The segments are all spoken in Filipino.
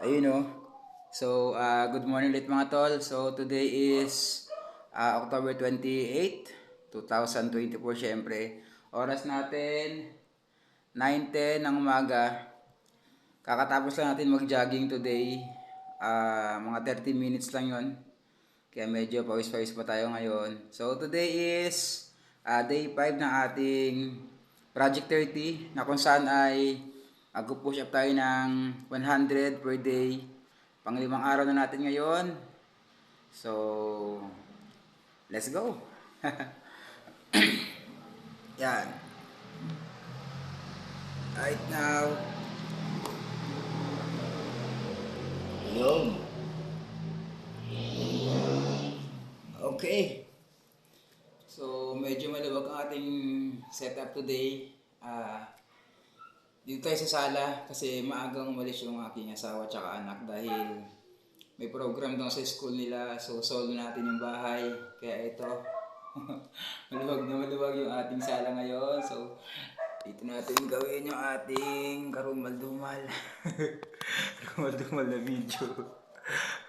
Ayun oh. So, good morning ulit mga tol. So, today is October 28, 2024 syempre. Oras natin 9:10 ng umaga. Kakatapos lang natin mag-jogging today. Mga 30 minutes lang yon. Kaya medyo pawis-pawis pa tayo ngayon. So, today is day 5 ng ating Project 30 na kung saan ay mag-push up tayo ng 100 per day. Panglimang araw na natin ngayon. So, let's go. Yan. Right now. Yun. Okay. So, medyo maluwag ang ating setup today. Dito tayo sa sala kasi maagang umalis yung aking asawa at anak dahil may program daw sa school nila. So, solo natin yung bahay. Kaya ito, maluwag na maluwag yung ating sala ngayon. So, dito natin gawin yung ating karumal-dumal. Karumal-dumal na video.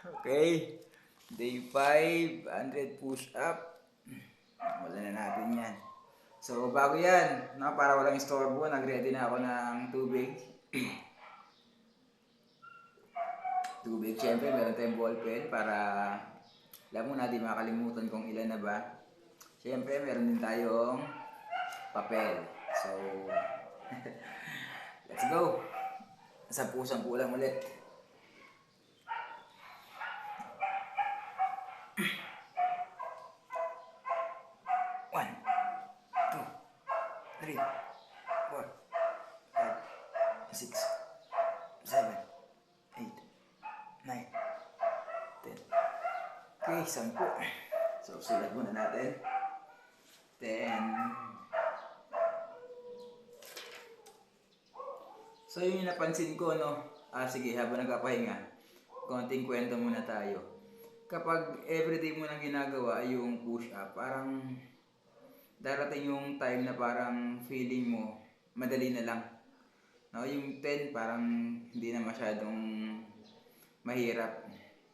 Okay. Day 5, 100 push-up. Wala na natin yan. So, bago yan, no, para walang istorbo, nag-ready na ako ng tubig. Tubig, syempre, meron tayong ballpen para alam mo na, di makalimutan kung ilan na ba. Syempre, meron din tayong papel. So, let's go. Sampu-sampu lang ulit. One, two, three, 4, 5, 6, 7, 8, 9, 10. Okay, 10. So, sulat muna natin. 10. So, yun yung napansin ko, no? Sige, habang nagpapahinga, konting kwento muna tayo. Kapag everyday mo nang ginagawa yung push-up, parang darating yung time na parang feeling mo, madali na lang. No? Yung 10, parang hindi na masyadong mahirap.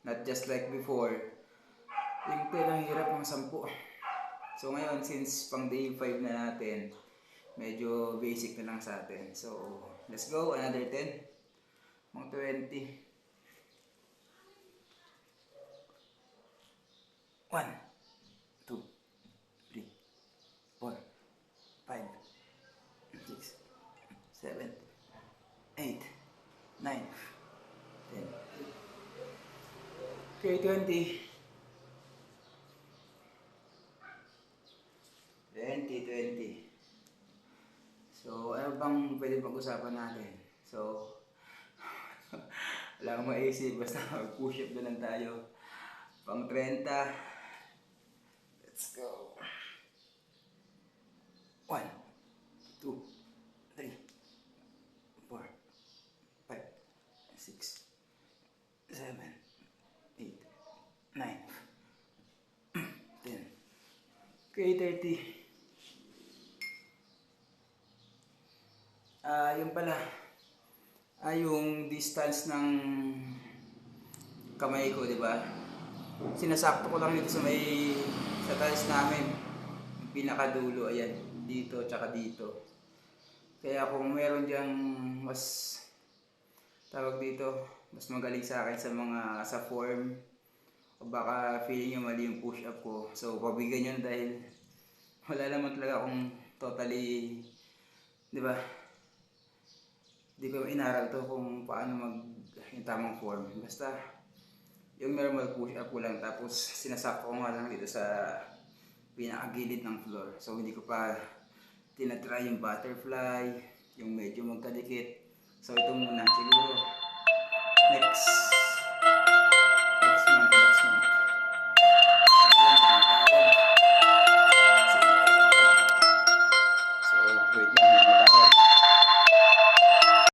Not just like before. Yung 10 ang hirap ng 10. So ngayon, since pang day 5 na natin, medyo basic na lang sa atin. So, let's go. Another 10. Mga 20. 1, 2, 3, 4, 5, 6, 7, 8, 9, 10. Okay, 20. 20. So, ano bang pwede pag-usapan natin? So, wala akong maisip. Basta mag-push up na lang tayo. Pang 30. Let's go. 1, 2, 3, 4, 5, 6, 7, 8, 9, 10. Okay, 30. Yun pala. Yung distance ng kamay ko, di ba? Sinasakto ko lang dito sa tiles namin. Yung pinakadulo, ayan. Dito, tsaka dito. Kaya kung meron diyang mas, tawag dito, mas magaling sa akin sa form, o baka feeling nyo mali yung push up ko. So, pabigyan nyo na dahil wala naman talaga akong totally, di ba? Di ko inaral to kung paano yung tamang form. Basta, yung normal push up ko lang. Tapos, sinasakto ko nga lang dito sa pinakagilid ng floor. So, hindi ko pa tinatry yung butterfly, yung medyo magkadikit. So, ito muna. Siguro, next